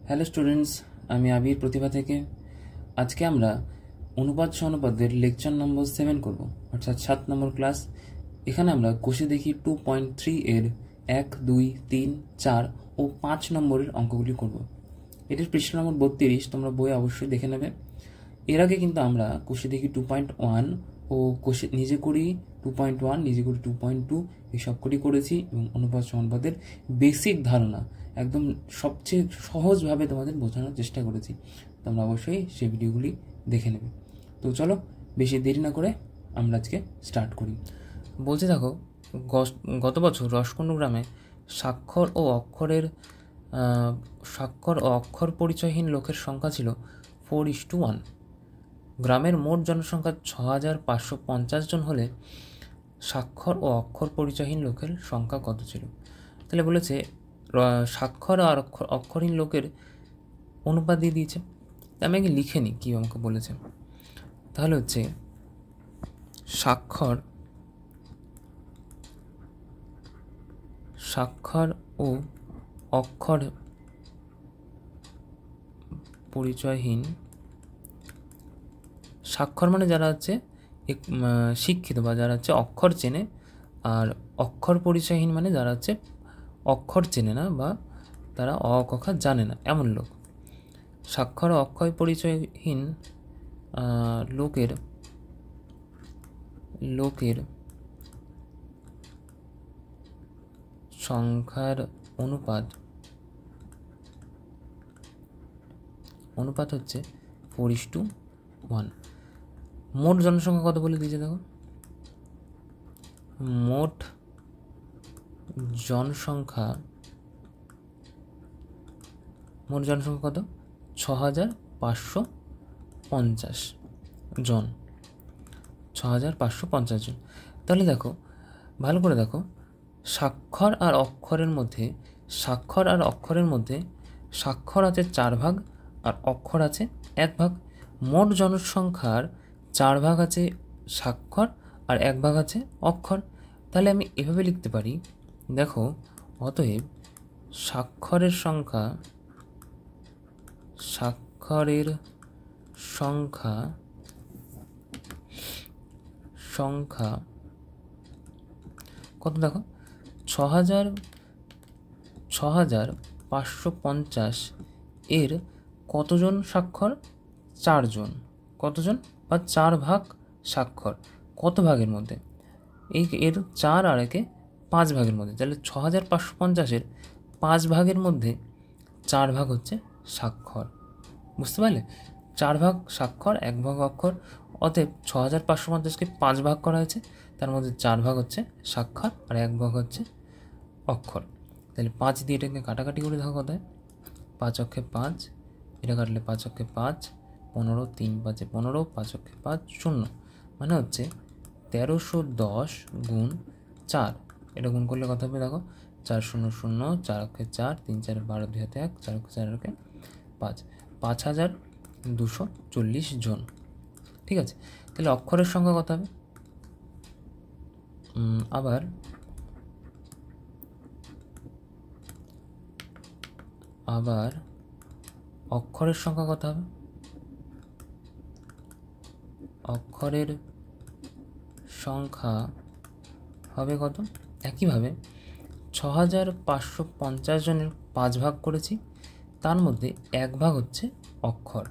Hello students, আমি আবির প্রতিভা থেকে। আজকে আমরা অনুপাত সহনুপাতের লেকচার নম্বর 7 করব, অর্থাৎ 7 নম্বর ক্লাস। এখানে আমরা কষে দেখি 2.3 এর 1, 2, 3, 4 ও 5 নম্বরের অঙ্কগুলি করব। এটির পৃষ্ঠা নম্বর 32, তোমরা বই অবশ্যই দেখে নেবে। এর আগে কিন্তু আমরা কষে দেখি 2.1 ও কষে নিজে করি 2.1, নিজে করি 2.2 এই সবকটি করেছি এবং অনুপাত সমানুপাতের বেসিক ধারণা একদম সবচেয়ে সহজভাবে তোমাদের বোঝানোর চেষ্টা করেছি। তোমরা অবশ্যই সেই ভিডিওগুলি দেখে নেবে। তো চলো বেশি দেরি না করে আমরা আজকে স্টার্ট করি। বলতে থাকো, গত বছর রসকুণ্ডু গ্রামে স্বাক্ষর ও অক্ষর পরিচয়হীন লোকের সংখ্যা ছিল 4:1। গ্রামের মোট জনসংখ্যা 6,550 জন হলে স্বাক্ষর ও অক্ষর পরিচয়হীন লোকের সংখ্যা কত ছিল? তাহলে বলেছে স্বাক্ষর আর অক্ষরহীন লোকের অনুপাত দিয়ে দিয়েছে। আমি আগে লিখে নিই কী আমাকে বলেছে। তাহলে হচ্ছে স্বাক্ষর ও অক্ষর পরিচয়হীন, স্বাক্ষর মানে যারা হচ্ছে শিক্ষিত বা যারা হচ্ছে অক্ষর চেনে, আর অক্ষর পরিচয়হীন মানে যারা হচ্ছে অক্ষর চেনে না বা তারা অ ক খ জানে না এমন লোক। স্বাক্ষর ও অক্ষর পরিচয়হীন লোকের সংখ্যার অনুপাত হচ্ছে 4:1। মোট জনসংখ্যা কত বলে দিয়েছে দেখো। মোট জনসংখ্যা কত? 6,550 জন। 6,550 জন। তাহলে দেখো, ভালো করে দেখো, স্বাক্ষর আর অক্ষরের মধ্যে স্বাক্ষর আছে 4 ভাগ আর অক্ষর আছে 1 ভাগ। মোট জনসংখ্যার 4 ভাগ আছে স্বাক্ষর আর 1 ভাগ আছে অক্ষর। তাহলে আমি এভাবে লিখতে পারি, দেখো, অতএব স্বাক্ষরের সংখ্যা কত দেখো, 6,550 এর কতজন স্বাক্ষর? 4 জন। কতজন? বা 4 ভাগ স্বাক্ষর। কত ভাগের মধ্যে? এর 4 আর একে 5 ভাগের মধ্যে। তাহলে 6,550-এর 5 ভাগের মধ্যে 4 ভাগ হচ্ছে স্বাক্ষর। বুঝতে পারলে? 4 ভাগ স্বাক্ষর, 1 ভাগ অক্ষর। অতএব 6,550-কে 5 ভাগ করা হয়েছে, তার মধ্যে 4 ভাগ হচ্ছে স্বাক্ষর আর 1 ভাগ হচ্ছে অক্ষর। তাহলে 5 দিয়ে এটাকে কাটাকাটি করে দেখো কথায়। 5 অক্ষে 5, এটা কাটলে 5 অক্ষে 5, 15, 3 5 15, 5 অক্ষে 5, 0, মানে হচ্ছে 1310 গুণ 4। এটা গুণ করলে কত হবে দেখো, 4 0 0, 4 অক্ষে 4, 3 4 12, 2 হাতে 1, 4 অক্ষে 4 অক্ষে 5, 5,240 জন। ঠিক আছে, তাহলে অক্ষরের সংখ্যা কত হবে? আবার অক্ষরের সংখ্যা কত হবে? অক্ষরের সংখ্যা হবে কত? একইভাবে 6,550 জনের 5 ভাগ করেছি, তার মধ্যে 1 ভাগ হচ্ছে অক্ষর।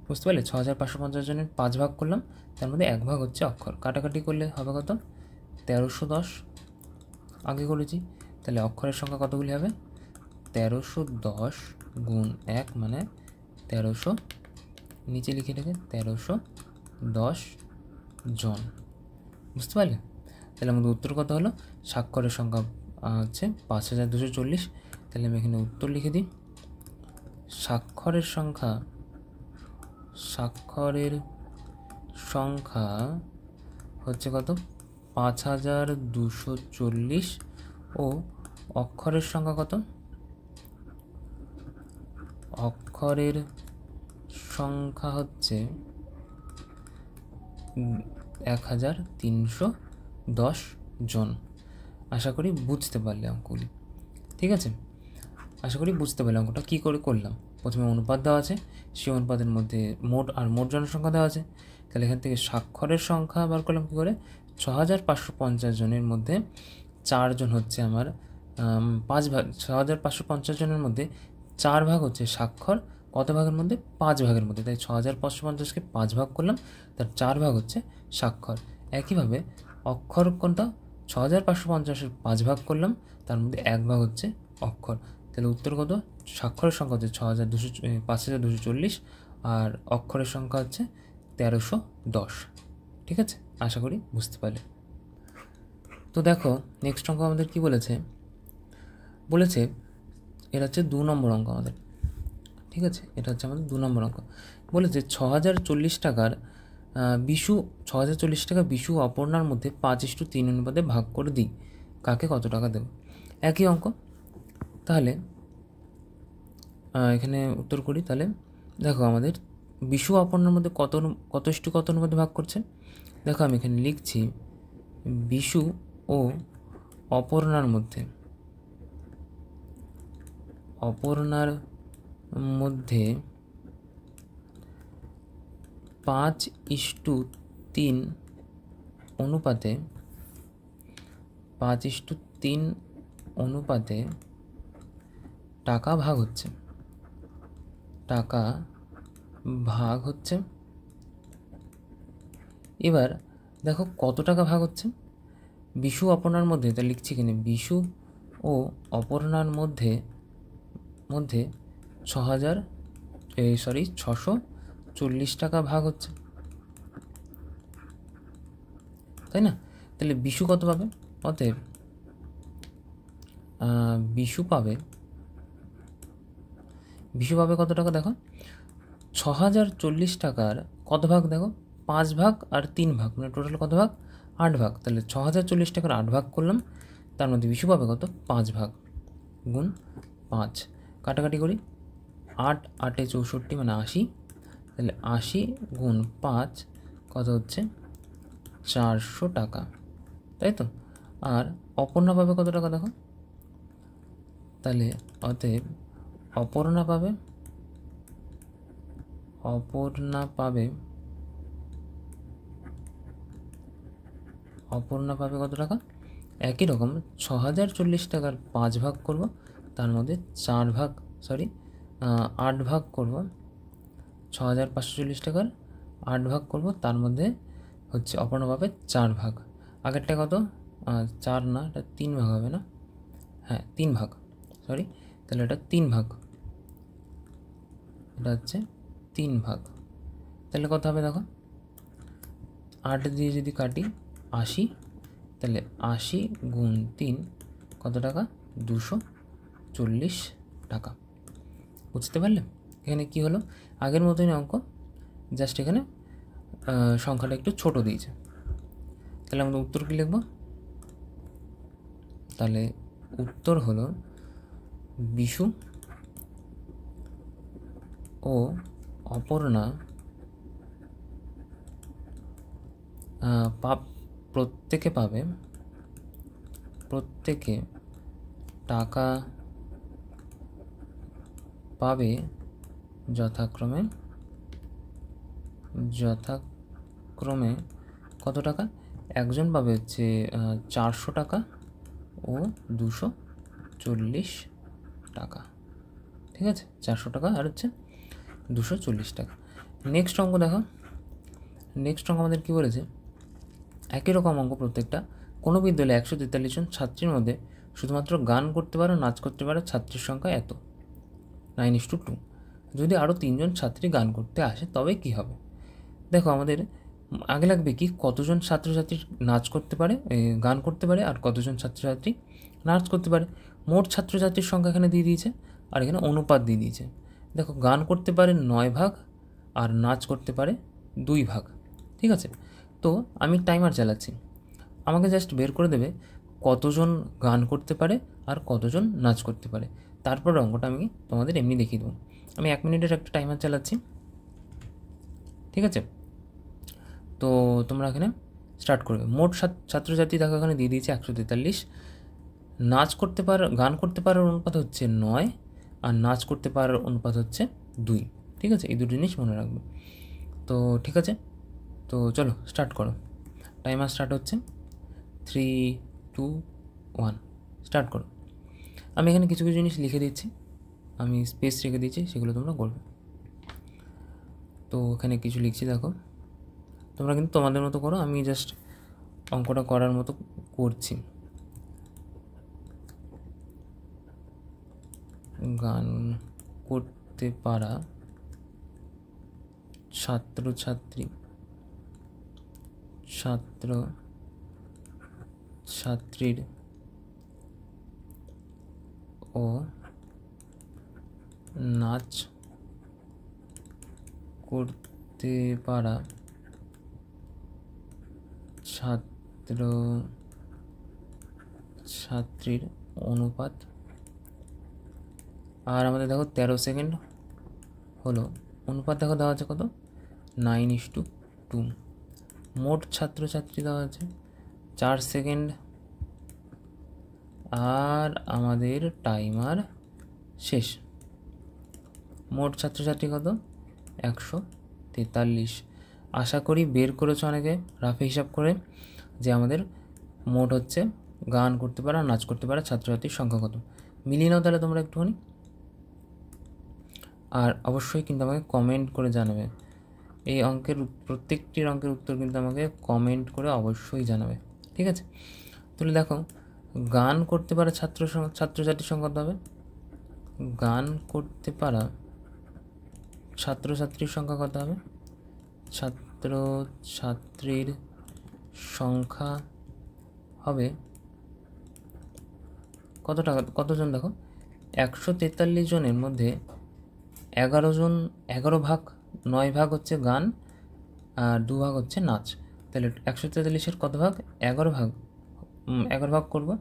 বুঝতে পারলে? 6,550 জনের 5 ভাগ করলাম, তার মধ্যে 1 ভাগ হচ্ছে অক্ষর। কাটাকাটি করলে হবে কত? 1310 আগে করেছি। তাহলে অক্ষরের সংখ্যা কতগুলি হবে? 1310 গুণ 1 মানে 1300, নিচে লিখে রেখে 1310 জন। বুঝতে পারলে? তাহলে আমাদের উত্তর কত হলো? স্বাক্ষরের সংখ্যা হচ্ছে 5,240। তাহলে আমি এখানে উত্তর লিখে দিই। স্বাক্ষরের সংখ্যা হচ্ছে কত? 5,240 ও অক্ষরের সংখ্যা কত? অক্ষরের সংখ্যা হচ্ছে 1,310 জন। আশা করি বুঝতে পারলে অঙ্কগুলি। ঠিক আছে, আশা করি বুঝতে পারলাম অঙ্কটা কী করে করলাম। প্রথমে অনুপাত দেওয়া আছে, সেই অনুপাতের মধ্যে মোট জনসংখ্যা দেওয়া আছে। তাহলে এখান থেকে স্বাক্ষরের সংখ্যা বার করলাম কী করে, 6550 জনের মধ্যে 4 জন হচ্ছে আমার 5 ভাগ, 6550 জনের মধ্যে 4 ভাগ হচ্ছে স্বাক্ষর, কত ভাগের মধ্যে, 5 ভাগের মধ্যে। তাই 6550কে 5 ভাগ করলাম, তার 4 ভাগ হচ্ছে স্বাক্ষর। একইভাবে অক্ষর কোনটা, 6550-এর 5 ভাগ করলাম, তার মধ্যে 1 ভাগ হচ্ছে অক্ষর। তাহলে উত্তর কত, স্বাক্ষরের সংখ্যা হচ্ছে 5240 আর অক্ষরের সংখ্যা হচ্ছে 1310। ঠিক আছে, আশা করি বুঝতে পারলে। তো দেখো নেক্সট অঙ্ক আমাদের কি বলেছে, এটা হচ্ছে 2 নম্বর অঙ্ক আমাদের। ঠিক আছে, এটা হচ্ছে আমাদের 2 নম্বর অঙ্ক। বলেছে 6040 টাকার বিশু 6040 টাকা বিশু অপর্ণার মধ্যে 5:3 অনুপাতে ভাগ করে দিই, কাকে কত টাকা দেব। একই অঙ্ক। তাহলে এখানে উত্তর করি। তাহলে দেখো আমাদের বিশু অপর্ণার মধ্যে কত অনুপাতে ভাগ করছে। দেখো আমি এখানে লিখছি বিশু ও অপর্ণার মধ্যে 5:3 অনুপাতে 5:3 অনুপাতে টাকা ভাগ হচ্ছে, এবার দেখো কত টাকা ভাগ হচ্ছে। বিশু অপর্ণার মধ্যে, তা লিখছি এখানে বিশু ও অপর্ণার মধ্যে 640 টাকা ভাগ হচ্ছে, তাই না। তাহলে বিশু কত পাবে, অতএব বিশু পাবে কত টাকা। দেখো 6040 টাকার কত ভাগ, দেখো 5 ভাগ আর 3 ভাগ, মানে টোটাল কত ভাগ, 8 ভাগ। তাহলে 6040 টাকার 8 ভাগ করলাম, তার মধ্যে বিশু পাবে কত, 5 ভাগ গুণ 5, কাটাকাটি করি, 8 8 64 মানে 80। তাহলে 80 গুণ 5 কত হচ্ছে, 400 টাকা, তাই তো। আর অপর্ণা পাবে কত টাকা, দেখো তাহলে অতএব অপর্ণা পাবে কত টাকা। একই রকম 6040 টাকার 5 ভাগ করব, তার মধ্যে 8 ভাগ করব, 6540 টাকার 8 ভাগ করব, তার মধ্যে হচ্ছে অপর্ণা পাবে 4 ভাগ। আগেরটা কত, 4 না, এটা 3 ভাগ হবে না, হ্যাঁ 3 ভাগ, তাহলে এটা 3 ভাগ, এটা হচ্ছে 3 ভাগ। তাহলে কত হবে, দেখো 8 দিয়ে যদি কাটি 80, তাহলে 80 গুণ 3 কত টাকা, 240 টাকা। বুঝতে পারলে এখানে কি হলো, আগের মতোই অঙ্ক, জাস্ট এখানে সংখ্যাটা একটু ছোট দিয়েছে। তাহলে আমরা উত্তর কি লিখব, তাহলে উত্তর হলো বিশু ও অপর্ণা প্রত্যেকে টাকা পাবে যথাক্রমে কত টাকা, একজন পাবে হচ্ছে 400 টাকা ও 240 টাকা। ঠিক আছে, 400 টাকা আর হচ্ছে 240 টাকা। নেক্সট অঙ্ক দেখো, নেক্সট অঙ্ক আমাদের কী বলেছে, একই রকম অঙ্ক প্রত্যেকটা। কোনো বিদ্যালয়ে 143 জন ছাত্রীর মধ্যে শুধুমাত্র গান করতে পারে, নাচ করতে পারে ছাত্রীর সংখ্যা এত, 9:2। যদি আরও 3 জন ছাত্রী গান করতে আসে তবে কি হবে। দেখো আমাদের আগে লাগবে কি, কতজন ছাত্রছাত্রী নাচ করতে পারে, গান করতে পারে, আর কতজন ছাত্রছাত্রী নাচ করতে পারে। মোট ছাত্রছাত্রীর সংখ্যা এখানে দিয়ে দিয়েছে, আর এখানে অনুপাত দিয়ে দিয়েছে। দেখো গান করতে পারে 9 ভাগ আর নাচ করতে পারে 2 ভাগ। ঠিক আছে, তো আমি টাইমার চালাচ্ছি, আমাকে জাস্ট বের করে দেবে কতজন গান করতে পারে আর কতজন নাচ করতে পারে। তারপর অঙ্কটা আমি তোমাদের এমনি দেখিয়ে দেবো। আমি 1 মিনিটের একটা টাইমার চালাচ্ছি। ঠিক আছে, তো তোমরা এখানে স্টার্ট করবে। মোট ছাত্রছাত্রী দেখো এখানে দিয়ে দিয়েছে 143। গান করতে পারার অনুপাত হচ্ছে 9, আর নাচ করতে পারার অনুপাত হচ্ছে 2। ঠিক আছে, এই দুটো জিনিস মনে রাখবে। তো ঠিক আছে, তো চলো স্টার্ট করো। টাইমার স্টার্ট হচ্ছে। 3, 2, 1 স্টার্ট করো। আমি এখানে কিছু কিছু জিনিস লিখে দিচ্ছি, আমি স্পেস রেখে দিচ্ছি, সেগুলো তোমরা করবে। তো এখানে কিছু লিখছি, দেখো তোমরা কিন্তু তোমাদের মতো করো, আমি জাস্ট অঙ্কটা করার মতো করছি। গান করতে পারা ছাত্রীর ও নাচ করতে পারা ছাত্রীর অনুপাত। আর আমাদের দেখো 13 সেকেন্ড হলো, অনুপাত দেখো দেওয়া আছে কত, 9:2। মোট ছাত্রছাত্রী দেওয়া আছে 4 সেকেন্ড। আর আমাদের টাইমার শেষ। মোট ছাত্রছাত্রী কত, 143। আশা করি বের করেছো অনেকে রাফে হিসাব করে যে আমাদের মোট হচ্ছে গান করতে পারা, নাচ করতে পারা ছাত্রছাত্রীর সংখ্যা কত। মিলিয়ে নাও তাহলে তোমরা একটুখানি, আর অবশ্যই কিন্তু আমাকে কমেন্ট করে জানাবে। এই প্রত্যেকটির অঙ্কের উত্তর কিন্তু আমাকে কমেন্ট করে অবশ্যই জানাবে, ঠিক আছে। তাহলে দেখো গান করতে পারা ছাত্রছাত্রীর সংখ্যা কত হবে। গান করতে পারা ছাত্রছাত্রীর সংখ্যা কত হবে, ছাত্রছাত্রীর সংখ্যা হবে কতজন দেখো, 143 জনের মধ্যে 11 ভাগ, 9 ভাগ হচ্ছে গান আর 2 ভাগ হচ্ছে নাচ। তাহলে 143-এর কত ভাগ, 11 ভাগ। 11 ভাগ করবো,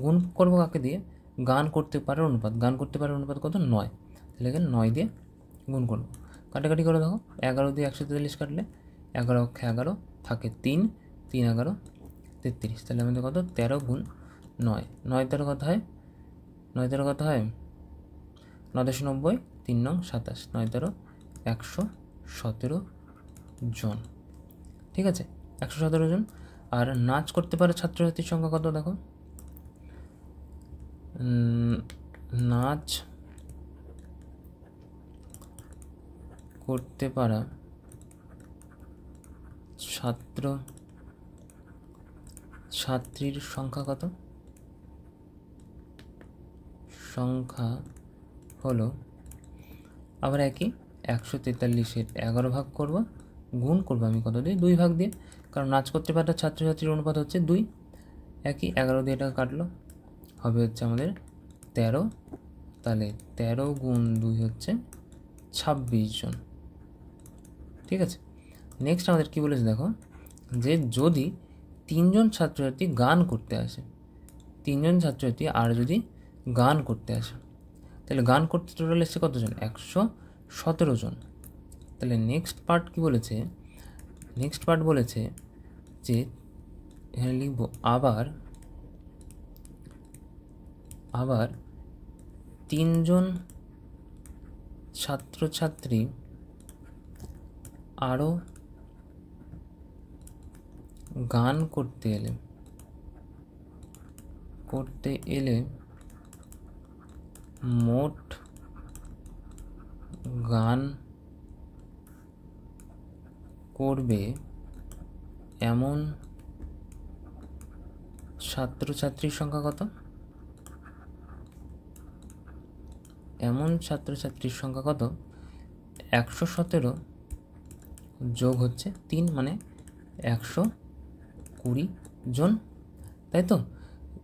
গুণ করবো কাকে দিয়ে, গান করতে পারার অনুপাত। গান করতে পারার অনুপাত কত, 9। তাহলে এখানে 9 দিয়ে গুণ করবো। কাটাকাটি করে দেখো, 11 দিয়ে 143 কাটলে 11 থাকে 3, 3 11 33। তাহলে আমাদের কত, 13 গুণ 9, 9 13 কত হয়, 9 13 কত হয়, 9×90, 3 9 27, 9 13 117 জন। ঠিক আছে, 117 জন। আর নাচ করতে পারে ছাত্রছাত্রীর সংখ্যা কত দেখো, নাচ করতে পারা ছাত্রীর সংখ্যা কত, সংখ্যা হলো আবার একই 143-এর 11 ভাগ করব, গুণ করবো আমি কত দিয়ে, 2 ভাগ দিয়ে, কারণ নাচ করতে পারা ছাত্রছাত্রীর অনুপাত হচ্ছে 2। একই 11 দিয়ে এটা কাটলো, হবে হচ্ছে আমাদের 13। তাহলে 13 গুণ 2 হচ্ছে 26 জন। ঠিক আছে, নেক্সট আমাদের কী বলেছে দেখো, যে যদি 3 জন ছাত্রছাত্রী গান করতে আসে, 3 জন ছাত্রছাত্রী আর যদি গান করতে আসে, তাহলে গান করতে টোটাল এসছে কতজন, 117 জন। তাহলে নেক্সট পার্ট কি বলেছে, নেক্সট পার্ট বলেছে যে এখানে লিখব আবার 3 জন ছাত্রছাত্রী আরও গান করতে এলে মোট গান করবে এমন ছাত্রছাত্রীর সংখ্যা কত, এমন ছাত্রছাত্রীর সংখ্যা কত, 117 যোগ হচ্ছে 3 মানে 120 জন, তাই তো।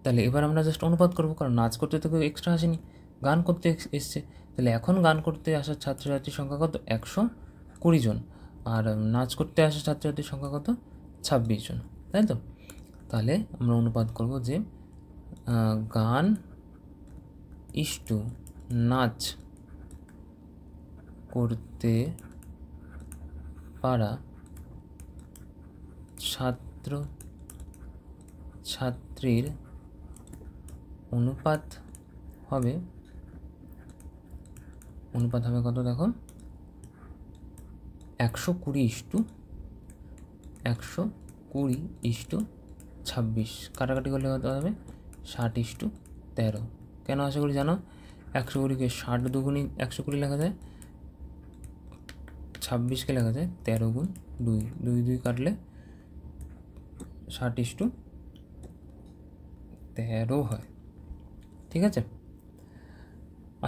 তাহলে এবার আমরা জাস্ট অনুপাত করবো, কারণ নাচ করতে তো কেউ এক্সট্রা আসেনি, গান করতে এসছে। তাহলে এখন গান করতে আসা ছাত্রছাত্রীর সংখ্যা কত, 120 জন। আর নাচ করতে আসা ছাত্রছাত্রীর সংখ্যা কত, 26 জন, তাই তো। তাহলে আমরা অনুপাত করব যে গান ইস্টু নাচ করতে পারা ছাত্রীর অনুপাত হবে অনুপাত হবে কত দেখো, 120:120:26, কাটাকাটি করলে কত হবে 60:13। কেন আশা করি জানো, 120কে 60 দুগুণই 120 লেখা যায়, 26কে লেখা যায় 13 গুণ 2, 2 2 কাটলে 60:13 হয়। ঠিক আছে,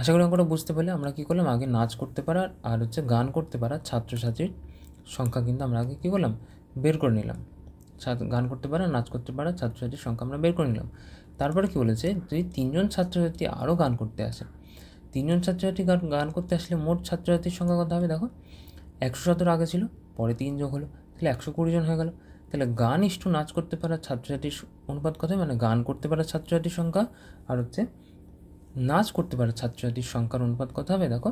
আশা করি অঙ্কটা বুঝতে পারলে। আমরা কী করলাম, আগে নাচ করতে পারা আর হচ্ছে গান করতে পারা ছাত্রছাত্রীর সংখ্যা কিন্তু আমরা আগে কী করলাম, বের করে নিলাম। গান করতে পারা, নাচ করতে পারা ছাত্রছাত্রীর সংখ্যা আমরা বের করে নিলাম। তারপরে কী বলেছে, যদি 3জন ছাত্রছাত্রী আরও গান করতে আসে, 3জন ছাত্রছাত্রী গান করতে আসলে মোট ছাত্রছাত্রীর সংখ্যা কত হবে দেখো, 117 আগে ছিল, পরে 3 যোগ হলো, তাহলে 120 জন হয়ে গেল। তাহলে গান ইস্টু নাচ করতে পারা ছাত্রছাত্রীর অনুপাত কত, মানে গান করতে পারা ছাত্রছাত্রীর সংখ্যা আর হচ্ছে নাচ করতে পারে ছাত্রছাত্রীর সংখ্যার অনুপাত কত হবে দেখো,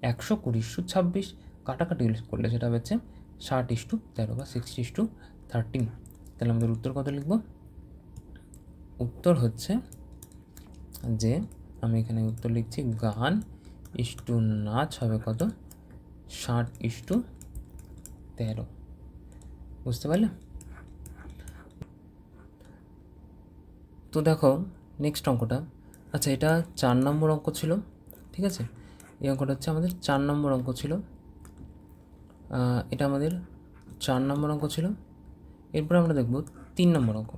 120:26, কাটাকাটি করলে সেটা হচ্ছে 60:13 বা 60:13। তাহলে আমাদের উত্তর কত লিখব, উত্তর হচ্ছে যে, আমি এখানে উত্তর লিখছি, গান ইস্টু নাচ হবে কত, 60:13। বুঝতে পারলে? তো দেখো নেক্সট অঙ্কটা, আচ্ছা এটা 4 নম্বর অঙ্ক ছিল। ঠিক আছে, এই অঙ্কটা হচ্ছে আমাদের 4 নম্বর অঙ্ক ছিল, এটা আমাদের 4 নম্বর অঙ্ক ছিল। এরপর আমরা দেখব 3 নম্বর অঙ্ক।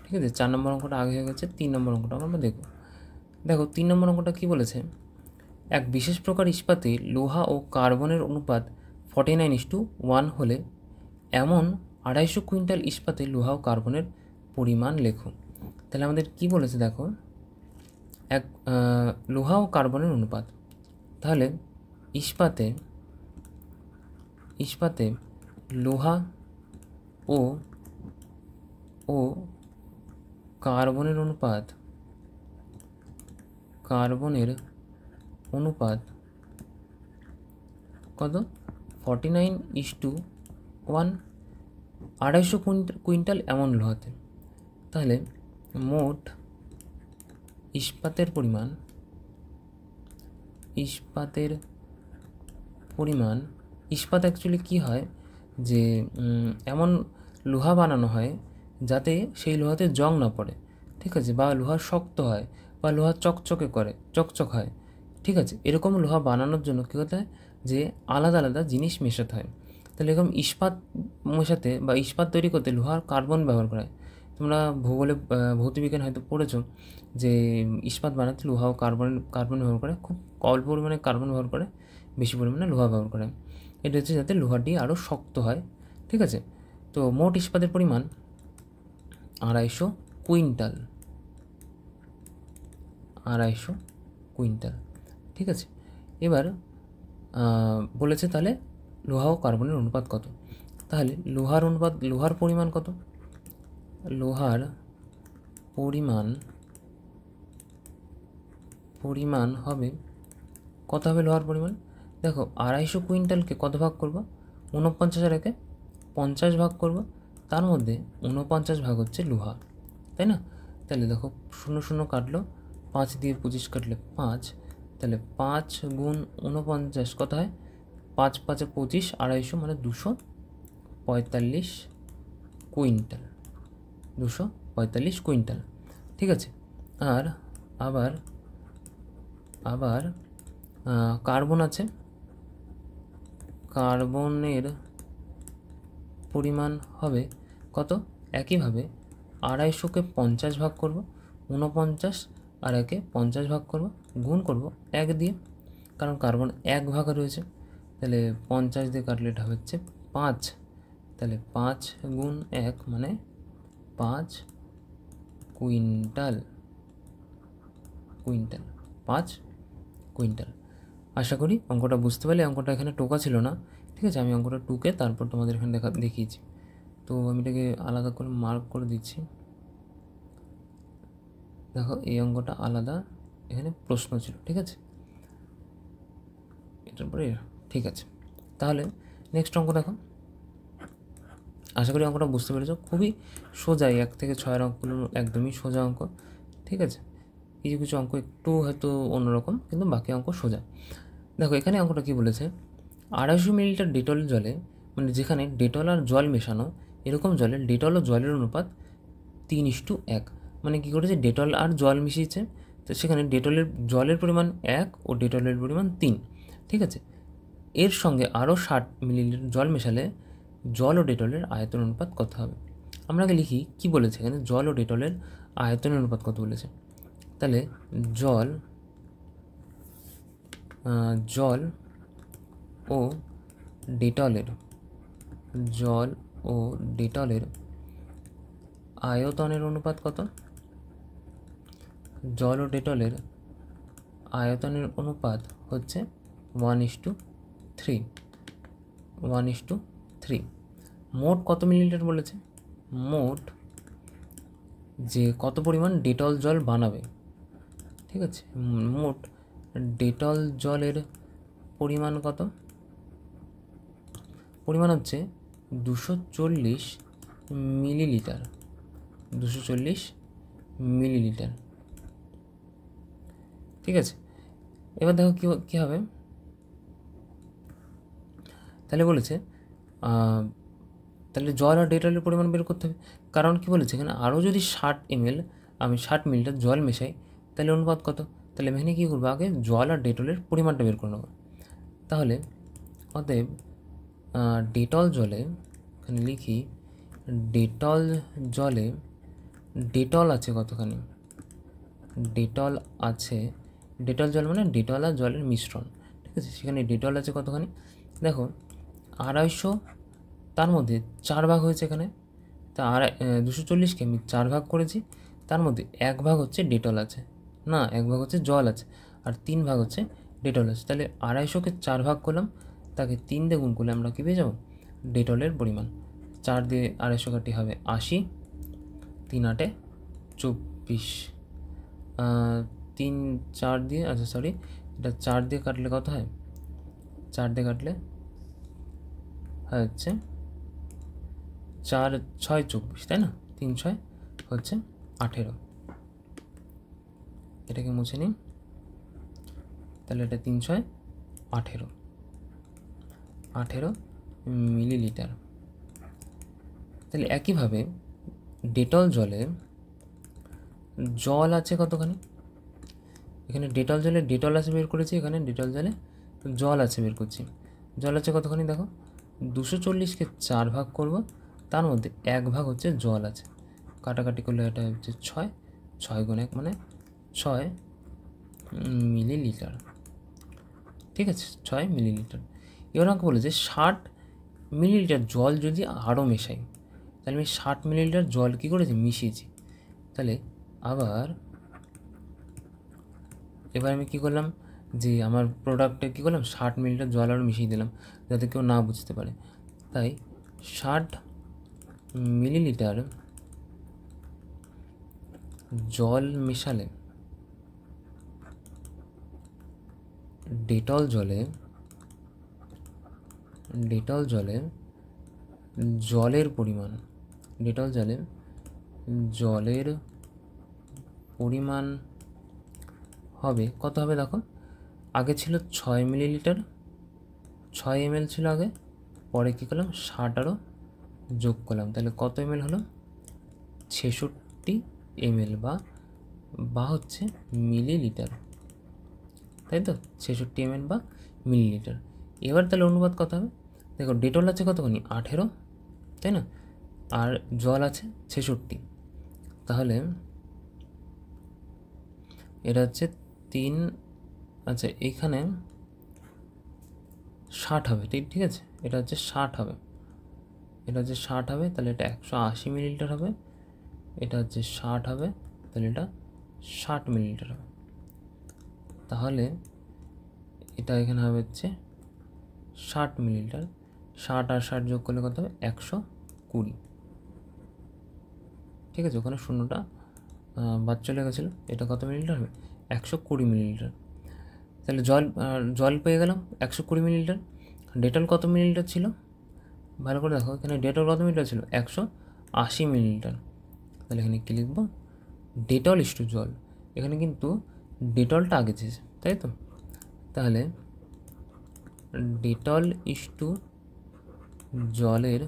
ঠিক আছে, 4 নম্বর অঙ্কটা আগে হয়ে গেছে, 3 নম্বর অঙ্কটা আমরা দেখব। দেখো 3 নম্বর অঙ্কটা কী বলেছে, এক বিশেষ প্রকার ইস্পাতে লোহা ও কার্বনের অনুপাত 49:1 হলে এমন 250 কুইন্টাল ইস্পাতে লোহা ও কার্বনের পরিমাণ লেখো। তাহলে আমাদের কি বলেছে দেখো, এক লোহা ও কার্বনের অনুপাত, তাহলে ইস্পাতে লোহা ও কার্বনের অনুপাত কত, 49:1, 250 কুইন্টাল এমন লোহাতে। তাহলে মোট ইস্পাতের পরিমাণ, ইস্পাত অ্যাকচুয়ালি কী হয় যে এমন লোহা বানানো হয় যাতে সেই লোহাতে জং না পড়ে। ঠিক আছে, বা লোহা শক্ত হয়, বা লোহা চকচক হয়। ঠিক আছে, এরকম লোহা বানানোর জন্য কী হতে হয়, যে আলাদা আলাদা জিনিস মেশাতে হয়। তাহলে এরকম ইস্পাত মেশাতে বা ইস্পাত তৈরি করতে লোহার কার্বন ব্যবহার করা হয়। তোমরা ভৌতবিজ্ঞান হয়তো পড়েছো যে ইস্পাত বানাতে লোহা ও কার্বন ব্যবহার করে, খুব অল্প পরিমাণে কার্বন ব্যবহার করে, বেশি পরিমাণে লোহা ব্যবহার করে। এটা হচ্ছে যাতে লোহাটি আরও শক্ত হয়। ঠিক আছে, তো মোট ইস্পাতের পরিমাণ 250 কুইন্টাল। ঠিক আছে, এবার বলেছে তাহলে লোহা ও কার্বনের অনুপাত কত। তাহলে লোহার পরিমাণ কত, লোহার পরিমাণ হবে কত, হবে লোহার পরিমাণ দেখো, 250 কুইন্টালকে কত ভাগ করব, 49 50 ভাগ করব, তার মধ্যে 49 ভাগ হচ্ছে লোহা, তাই না? তাহলে দেখো 0 0 কাটলো, 5 দিয়ে 25 কাটলে 5, তাহলে 5 গুণ 49 কত হয়, 5 5 25, 250 মানে 245 কুইন্টাল, 245 কুইন্টাল। ঠিক আছে, আর আবার কার্বন আছে, কার্বনের পরিমাণ হবে কত, একইভাবে 250কে 50 ভাগ করব, 49 আর 50 ভাগ করব, গুণ করব 1 দিয়ে, কারণ কার্বন 1 ভাগে রয়েছে। তাহলে 50 দিয়ে কাটলে এটা হচ্ছে 5, তাহলে 5 গুণ 1 মানে 5 কুইন্টাল, 5 কুইন্টাল। আশা করি অঙ্কটা বুঝতে পারলে। অঙ্কটা এখানে টোকা ছিল না। ঠিক আছে, আমি অঙ্কটা টুকে তারপর তোমাদের এখানে দেখিয়েছি। তো আমি এটাকে আলাদা করে মার্ক করে দিচ্ছি। দেখো এই অঙ্কটা আলাদা, এখানে প্রশ্ন ছিল। ঠিক আছে, এটার পরে ঠিক আছে। তাহলে নেক্সট অঙ্ক দেখো, আশা করি অঙ্কটা বুঝতে পেরেছো। খুবই সোজা, 1 থেকে 6 অঙ্কগুলো একদমই সোজা অঙ্ক। ঠিক আছে, কিছু অঙ্ক একটু হয়তো অন্যরকম, কিন্তু বাকি অঙ্ক সোজা। দেখো এখানে অঙ্কটা কী বলেছে, 250 মিলিলিটার ডেটল জলে, মানে যেখানে ডেটল আর জল মেশানো, এরকম জলে ডেটল ও জলের অনুপাত 3:1। মানে কী করেছে, ডেটল আর জল মিশিয়েছে, তো সেখানে জলের পরিমাণ 1 ও ডেটলের পরিমাণ 3। ঠিক আছে, এর সঙ্গে আরও 60 মিলিলিটার জল মেশালে জল ও ডেটলের আয়তন অনুপাত কত হবে। আমরা আগে লিখি কী বলেছে এখানে, জল ও ডেটলের আয়তন অনুপাত কত বলেছে। তাহলে জল ও ডেটলের আয়তনের অনুপাত কত। জল ও ডেটলের আয়তনের অনুপাত হচ্ছে 1:3। মোট কত মিলিলিটার বলেছে, মোট যে কত পরিমাণ ডেটল জল বানাবে। ঠিক আছে, মোট ডেটল জলের পরিমাণ কত, পরিমাণ হচ্ছে 240 মিলিলিটার। ঠিক আছে, এবার দেখো কী হবে। তাহলে বলেছে তাহলে জল আর ডেটলের পরিমাণ বের করতে হবে, কারণ কি বলেছে এখানে আরও যদি 60 ml আমি 60 মিলিলিটার জল মেশাই তাহলে অনুপাত কত। তাহলে আমি এখানে কী করবো, আগে জল আর ডেটলের পরিমাণটা বের করে নেবো। তাহলে অতএব ডেটল জলে, এখানে লিখি ডেটল জলে, ডেটল আছে কতখানি, ডেটল জল মানে ডেটল আর জলের মিশ্রণ। ঠিক আছে, সেখানে ডেটল আছে কতখানি, দেখো 250, তার মধ্যে 4 ভাগ হয়েছে এখানে, তা 240কে আমি 4 ভাগ করেছি, তার মধ্যে 1 ভাগ হচ্ছে ডেটল আছে, না 1 ভাগ হচ্ছে জল আছে, আর 3 ভাগ হচ্ছে ডেটল আছে। তাহলে 250কে 4 ভাগ করলাম, তাকে 3 দিয়ে গুণ করলে আমরা কী পেয়ে যাবো, ডেটলের পরিমাণ। 4 দিয়ে 250 কাটি হবে 80, 3 8 24, 3 4 দিয়ে, আচ্ছা সরি, এটা 4 দিয়ে কাটলে কত হয়, 4 দিয়ে কাটলে হচ্ছে 4 6 24, তাই না, 3 6 হচ্ছে 18। এটাকে মুছে নিই, তাহলে এটা 3 6 18 মিলিলিটার। তাহলে একইভাবে ডেটল জলে জল আছে কতখানি, এখানে ডেটল জলে ডেটল আছে বের করেছি, এখানে ডেটল জলে জল আছে বের করছি। জল আছে কতখানি দেখো, 240কে 4 ভাগ করব, তার মধ্যে 1 ভাগ হচ্ছে জল আছে, কাটাকাটি করলে এটা হচ্ছে 6 গুণ 1 মানে 6 মিলিলিটার। ঠিক আছে, 6 মিলিলিটার। এবার আমাকে বলে যে 60 মিলিলিটার জল যদি আরও মেশাই, তাহলে আমি 60 মিলিলিটার জল কী করেছি, মিশিয়েছি। তাহলে এবার আমি কী করলাম, যে আমার প্রোডাক্টে কী করলাম, 60 মিলিলিটার জল আরও মিশিয়ে দিলাম যাতে কেউ না বুঝতে পারে। তাই 60 মিলিলিটার জল মেশালে ডেটল জলে জলের পরিমাণ হবে কত হবে, দেখো আগে ছিল 6 মিলিলিটার, 6 ml ছিল আগে, পরে কী করলাম 60 আরও যোগ করলাম, তাহলে কত ml হলো, 66 ml বা হচ্ছে মিলিলিটার, তাই তো, 66 ml বা মিলিলিটার। এবার তাহলে অনুপাত কত হবে, দেখো ডেটল আছে কতখানি 18, তাই না, আর জল আছে 66, তাহলে এটা হচ্ছে 3, আচ্ছা এইখানে 60 হবে, ঠিক আছে, এটা হচ্ছে 60 হবে, তাহলে এটা 180 মিলিলিটার হবে, এটা হচ্ছে 60 হবে, তাহলে এটা 60 মিলিলিটার হবে। তাহলে এটা এখানে হবে হচ্ছে 60 মিলিলিটার, 60 আর 60 যোগ করলে কত হবে, 120। ঠিক আছে, ওখানে শূন্যটা বাদ চলে গেছিলো, এটা কত মিলিলিটার হবে, 120 মিলিলিটার। তাহলে জল পেয়ে গেলাম 120 মিলিলিটার। ডেটল কত মিলিলিটার ছিল, ভালো করে দেখো, এখানে ডেটল কত মিলিলিটার ছিল, 180 মিলিলিটার। তাহলে এখানে কী লিখব, ডেটল জল, এখানে কিন্তু ডেটলটা আগে চেয়েছে, তাই তো। তাহলে ডেটল ইস টু জলের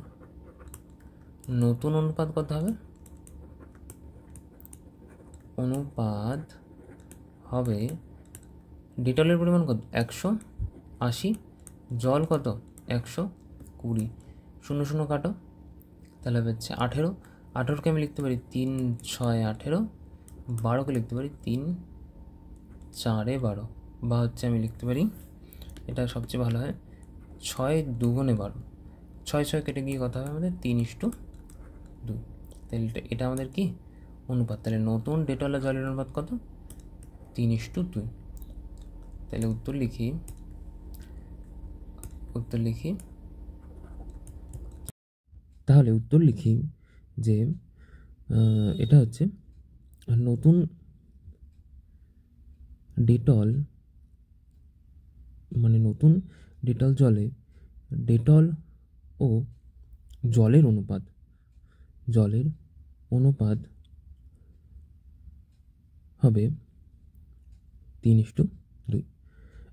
নতুন অনুপাত কত হবে? অনুপাত হবে ডেটলের পরিমাণ কত? 180, জল কত? 120। 0 0 কাটো, তাহলে হচ্ছে 18। 18কে আমি লিখতে পারি 3 6 18, 12কে লিখতে পারি 3 4 12, বা হচ্ছে আমি লিখতে পারি, এটা সবচেয়ে ভালো হয়, 6 2 12। 6 6 কেটে গিয়ে কথা হবে আমাদের 3:2। তাহলে এটা আমাদের কি অনুপাত? তাহলে নতুন ডেটল আর জলের অনুপাত কত? 3:2। তাহলে উত্তর লিখি তাহলে উত্তর লিখি যে এটা হচ্ছে নতুন ডেটল, মানে নতুন ডেটল জলে ডেটল ও জলের অনুপাত হবে 3:2।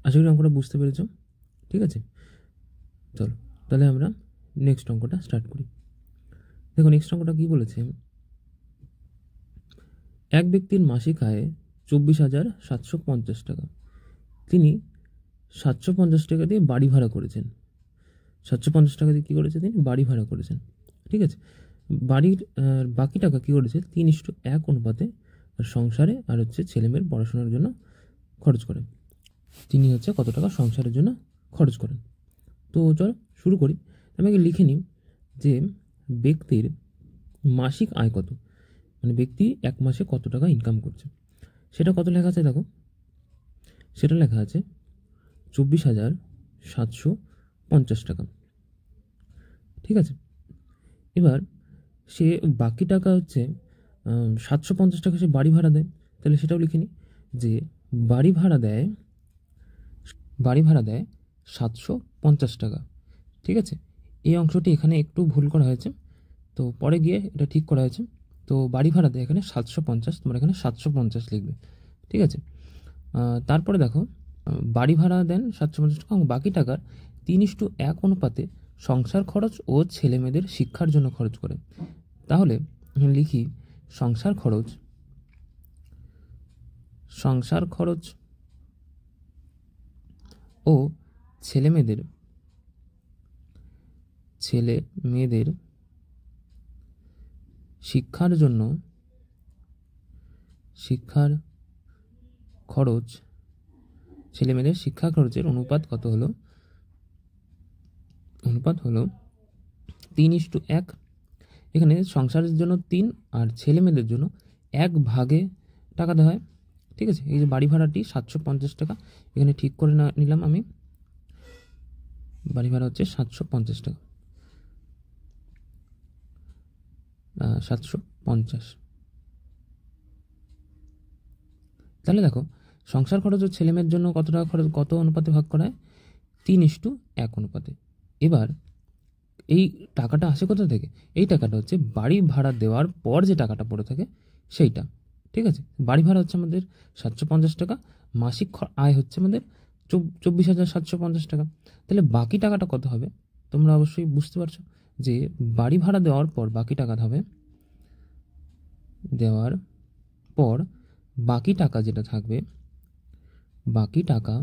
আশা করি অঙ্কটা বুঝতে পেরেছ। ঠিক আছে, চলো তাহলে আমরা নেক্সট অঙ্কটা স্টার্ট করি। দেখো নেক্সট অঙ্কটা কী বলেছে, এক ব্যক্তির মাসিক আয় 24,750 টাকা। তিনি 750 টাকা দিয়ে বাড়ি ভাড়া করেছেন। 750 টাকা দিয়ে কী করেছে? তিনি বাড়ি ভাড়া করেছেন। ঠিক আছে, বাড়ির বাকি টাকা কী করেছে? 3:1 অনুপাতে আর সংসারে আর হচ্ছে ছেলেমেয়ের পড়াশোনার জন্য খরচ করেন। তিনি হচ্ছে কত টাকা সংসারের জন্য খরচ করেন। তো চলো শুরু করি। আমাকে লিখে নিই যে ব্যক্তির মাসিক আয় কত, মানে ব্যক্তি এক মাসে কত টাকা ইনকাম করছে। সেটা কত লেখা আছে দেখো, সেটা লেখা আছে 24,750 টাকা। ঠিক আছে, এবার সে বাকি টাকা হচ্ছে 750 টাকা সে বাড়ি ভাড়া দেয়। তাহলে সেটাও লিখে নিই যে বাড়ি ভাড়া দেয় 750 টাকা। ঠিক আছে, এই অংশটি এখানে একটু ভুল করা হয়েছে, তো পরে গিয়ে এটা ঠিক করা হয়েছে। তো বাড়ি ভাড়া দেয় এখানে 750, তোমরা এখানে 750 লিখবে। ঠিক আছে, তারপরে দেখো বাড়ি ভাড়া দেন 750 টাকা, বাকি টাকার 3:1 অনুপাতে সংসার খরচ ও ছেলেমেয়েদের শিক্ষার জন্য খরচ করে। তাহলে লিখি সংসার খরচ ও ছেলেমেয়েদের শিক্ষার খরচ, ছেলেমেয়েদের শিক্ষা খরচের অনুপাত কত হলো? অনুপাত হলো 3:1। এখানে সংসারের জন্য 3 আর ছেলেমেয়েদের জন্য 1 ভাগে টাকা দেওয়া হয়। ঠিক আছে, এই যে বাড়ি ভাড়াটি 750 টাকা, এখানে ঠিক করে নিলাম আমি, বাড়ি ভাড়া হচ্ছে 750 টাকা, 750। তাহলে দেখো সংসার খরচ ও ছেলেমেয়ের জন্য কত টাকা খরচ, কত অনুপাতে ভাগ করা হয়? 3:1 অনুপাতে। এবার এই টাকাটা আসে কোথা থেকে? এই টাকাটা হচ্ছে বাড়ি ভাড়া দেওয়ার পর যে টাকাটা পড়ে থাকে সেইটা। ঠিক আছে, বাড়ি ভাড়া হচ্ছে আমাদের 750 টাকা, মাসিক আয় হচ্ছে আমাদের 24,750 টাকা। তাহলে বাকি টাকাটা কত হবে? তোমরা অবশ্যই বুঝতে পারছো যে বাড়ি ভাড়া দেওয়ার পর বাকি টাকা হবে, বাকি টাকা যেটা থাকবে, বাকি টাকা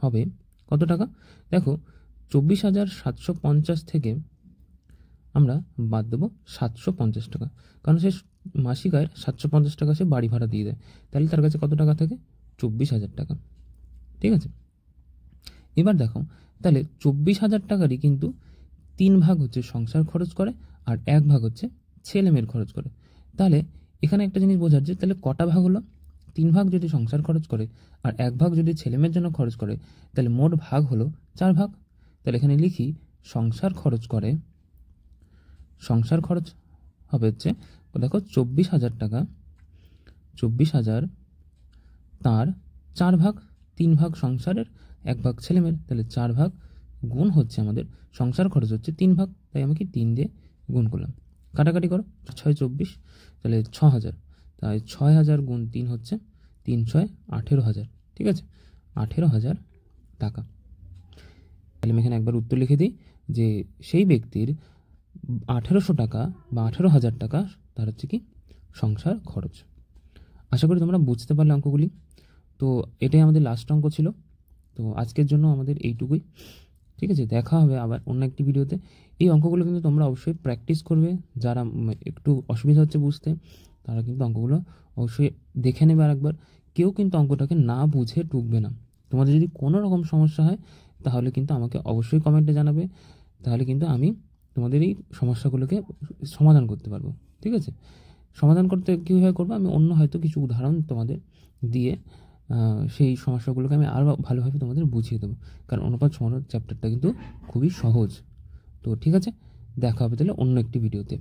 হবে কত টাকা? দেখো 24,750 থেকে আমরা বাদ দেবো 750 টাকা, কারণ সে মাসিক আয়ের 750 টাকা সে বাড়ি ভাড়া দিয়ে দেয়। তাহলে তার কাছে কত টাকা থাকে? 24,000 টাকা। ঠিক আছে, এবার দেখো তাহলে 24,000 টাকারই কিন্তু 3 ভাগ হচ্ছে সংসার খরচ করে আর 1 ভাগ হচ্ছে ছেলেমেয়ের খরচ করে। তাহলে এখানে একটা জিনিস বোঝার, যে তাহলে কটা ভাগ হলো? 3 ভাগ যদি সংসার খরচ করে আর 1 ভাগ যদি ছেলেমেয়ের জন্য খরচ করে, তাহলে মোট ভাগ হলো 4 ভাগ। তাহলে এখানে লিখি সংসার খরচ হবে হচ্ছে, দেখো 24,000 টাকা, 24,000 তার 4 ভাগ, 3 ভাগ সংসারের, 1 ভাগ ছেলেমেয়ের, তাহলে 4 ভাগ গুণ হচ্ছে আমাদের সংসার খরচ হচ্ছে 3 ভাগ, তাই আমি কি 3 দিয়ে গুণ করলাম। কাটাকাটি করো, 6 24, তাহলে 6,000, তাই 6,000 গুণ 3 হচ্ছে 3 6 18,000। ঠিক আছে, 18,000 টাকা। তাহলে আমি এখানে একবার উত্তর লিখে দিই যে সেই ব্যক্তির 1800 টাকা বা 18,000 টাকা তার হচ্ছে কি সংসার খরচ। আশা করি তোমরা বুঝতে পারলে অঙ্কগুলি। তো এটাই আমাদের লাস্ট অঙ্ক ছিল। তো আজকের জন্য আমাদের এইটুকুই। ঠিক আছে, দেখা হবে আবার অন্য একটি ভিডিওতে। এই অঙ্কগুলো কিন্তু তোমরা অবশ্যই প্র্যাকটিস করবে। যারা একটু অসুবিধা হচ্ছে বুঝতে, তারা কিন্তু অঙ্কগুলো অবশ্যই দেখে নেবে আরেকবার। কেউ কিন্তু অঙ্কটাকে না বুঝে ঢুকবে না। তোমাদের যদি কোনো রকম সমস্যা হয় তাহলে কিন্তু আমাকে অবশ্যই কমেন্টে জানাবে। তাহলে কিন্তু আমি তোমাদের এই সমস্যাগুলোকে সমাধান করতে পারবো। ঠিক আছে, সমাধান করতে কীভাবে করবো আমি অন্য হয়তো কিছু উদাহরণ তোমাদের দিয়ে সেই সমস্যাগুলোকে আমি আরও ভালোভাবে তোমাদের বুঝিয়ে দেবো। কারণ অনুপাত সমানুপাত চ্যাপ্টারটা কিন্তু খুবই সহজ। তো ঠিক আছে, দেখা হবে তাহলে অন্য একটি ভিডিওতে।